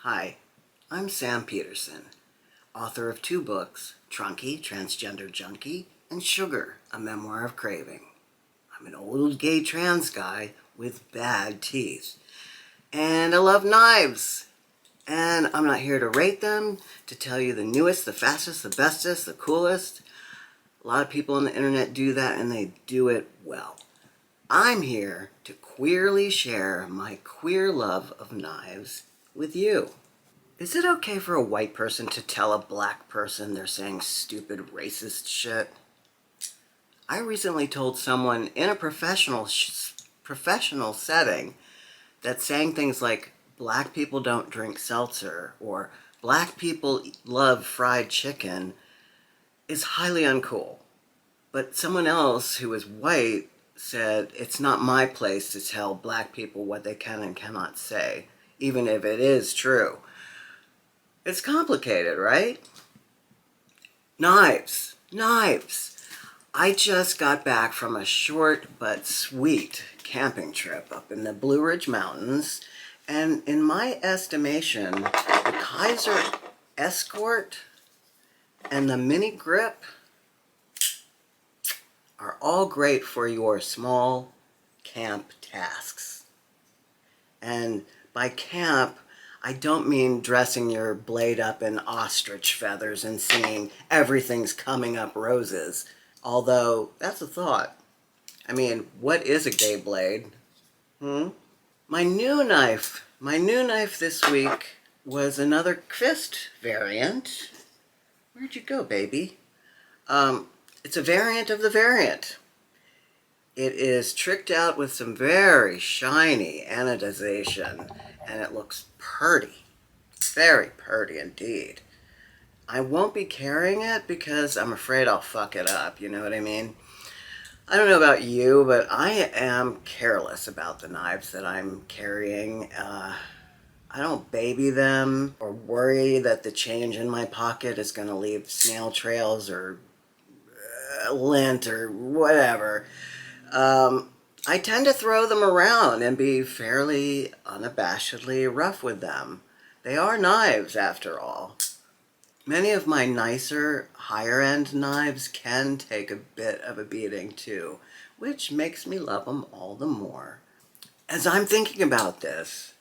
Hi, I'm Sam Peterson, author of 2 books, Trunky, Transgender Junkie, and Sugar, A Memoir of Craving. I'm an old gay trans guy with bad teeth. And I love knives. And I'm not here to rate them, to tell you the newest, the fastest, the bestest, the coolest. A lot of people on the internet do that and they do it well. I'm here to queerly share my queer love of knives with you. Is it okay for a white person to tell a black person they're saying stupid racist shit? I recently told someone in a professional setting that saying things like black people don't drink seltzer or black people love fried chicken is highly uncool. But someone else who is white said it's not my place to tell black people what they can and cannot say, even if it is true. It's complicated, right? Knives. I just got back from a short but sweet camping trip up in the Blue Ridge Mountains, and in my estimation, the Kaiser Escort and the Mini Grip are all great for your small camp tasks. And by camp, I don't mean dressing your blade up in ostrich feathers and singing everything's coming up roses, although that's a thought. I mean, what is a gay blade? My new knife this week was another fist variant. Where'd you go, baby? It's a variant of the variant. It is tricked out with some very shiny anodization, and it looks purty. Very purty indeed. I won't be carrying it because I'm afraid I'll fuck it up, you know what I mean? I don't know about you, but I am careless about the knives that I'm carrying. I don't baby them or worry that the change in my pocket is going to leave snail trails or lint or whatever. I tend to throw them around and be fairly unabashedly rough with them. They are knives, after all. Many of my nicer, higher-end knives can take a bit of a beating too, which makes me love them all the more. As I'm thinking about this,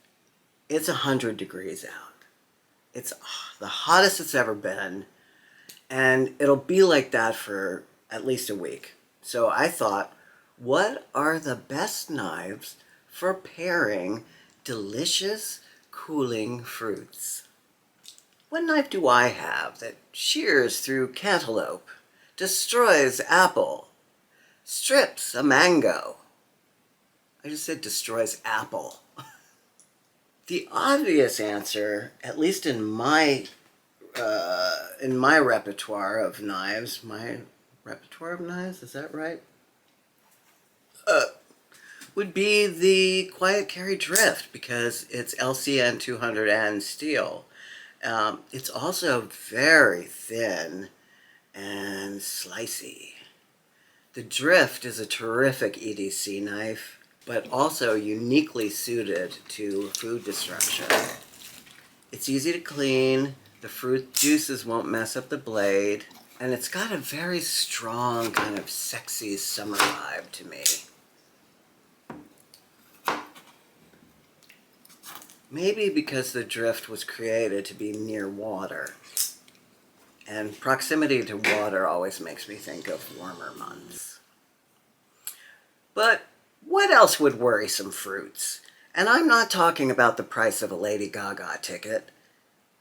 it's 100 degrees out. It's the hottest it's ever been, and it'll be like that for at least a week. So I thought, what are the best knives for paring delicious, cooling fruits? What knife do I have that shears through cantaloupe, destroys apple, strips a mango? I just said destroys apple. The obvious answer, at least in my repertoire of knives, is that right? Would be the Quiet Carry Drift because it's LCN 200N steel. It's also very thin and slicey. The Drift is a terrific EDC knife, but also uniquely suited to food destruction. It's easy to clean, the fruit juices won't mess up the blade, and it's got a very strong kind of sexy summer vibe to me. Maybe because the Drift was created to be near water, and proximity to water always makes me think of warmer months. But what else would worry some fruits? And I'm not talking about the price of a Lady Gaga ticket,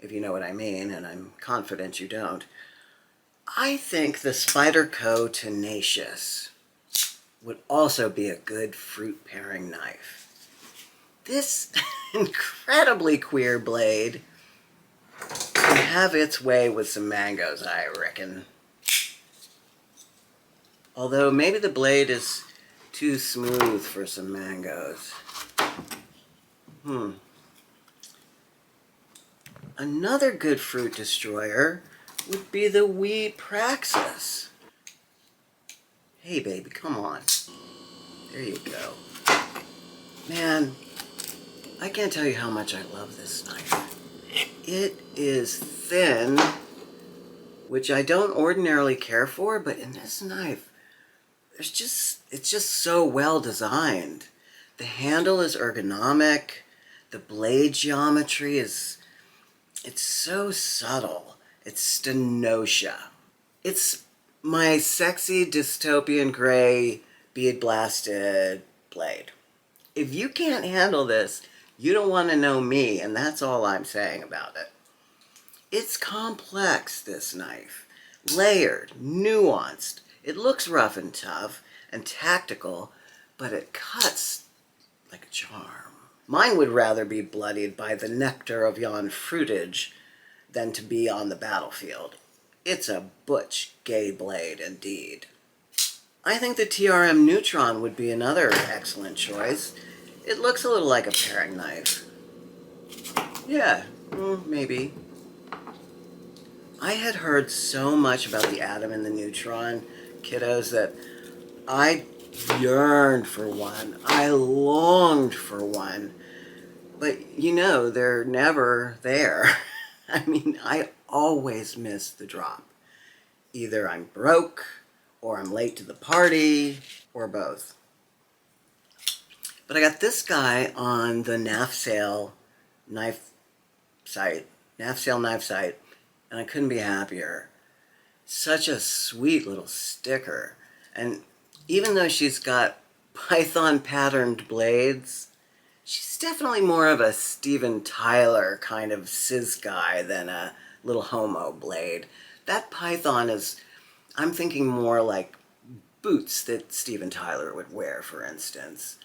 if you know what I mean, and I'm confident you don't. I think the Spyderco Tenacious would also be a good fruit paring knife. This incredibly queer blade can have its way with some mangoes, I reckon. Although maybe the blade is too smooth for some mangoes. Another good fruit destroyer would be the wee Praxis. Hey baby, come on. There you go. Man, I can't tell you how much I love this knife. It is thin, which I don't ordinarily care for, but in this knife, it's just so well designed. The handle is ergonomic. The blade geometry it's so subtle. It's Tenacious. It's my sexy dystopian gray bead blasted blade. If you can't handle this, you don't want to know me, and that's all I'm saying about it. It's complex, this knife. Layered, nuanced. It looks rough and tough and tactical, but it cuts like a charm. Mine would rather be bloodied by the nectar of yon fruitage than to be on the battlefield. It's a butch gay blade indeed. I think the TRM Neutron would be another excellent choice. It looks a little like a paring knife. Yeah, maybe. I had heard so much about the atom and the neutron, kiddos, that I yearned for one. I longed for one. But you know, they're never there. I mean, I always miss the drop. Either I'm broke, or I'm late to the party, or both. But I got this guy on the NAF knife site, and I couldn't be happier. Such a sweet little sticker. And even though she's got python patterned blades, she's definitely more of a Steven Tyler kind of cis guy than a little homo blade. That python is, I'm thinking more like boots that Steven Tyler would wear, for instance.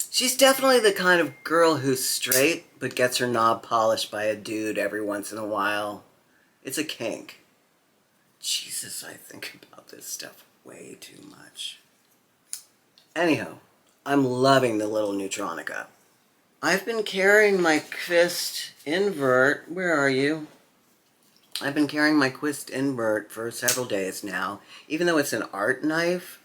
She's definitely the kind of girl who's straight, but gets her knob polished by a dude every once in a while. It's a kink. Jesus, I think about this stuff way too much. Anyhow, I'm loving the little Neutronica. I've been carrying my Quist invert. Where are you? I've been carrying my Quist invert for several days now. Even though it's an art knife,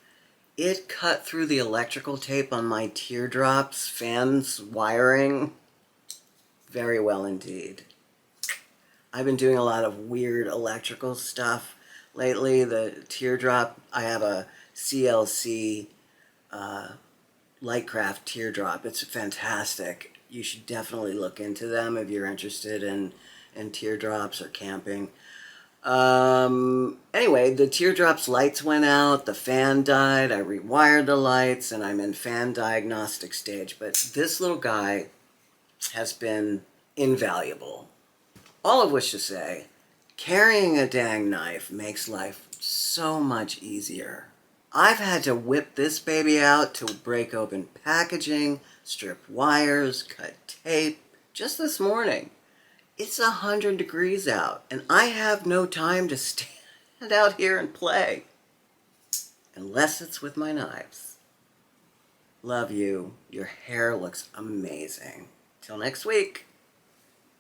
it cut through the electrical tape on my teardrops, fans, wiring very well indeed. I've been doing a lot of weird electrical stuff lately. The teardrop, I have a CLC Lightcraft teardrop. It's fantastic. You should definitely look into them if you're interested in teardrops or camping. Anyway, the teardrop's lights went out, the fan died, I rewired the lights, and I'm in fan diagnostic stage. But this little guy has been invaluable. All of which to say, carrying a dang knife makes life so much easier. I've had to whip this baby out to break open packaging, strip wires, cut tape, just this morning. It's 100 degrees out, and I have no time to stand out here and play. Unless it's with my knives. Love you. Your hair looks amazing. Till next week.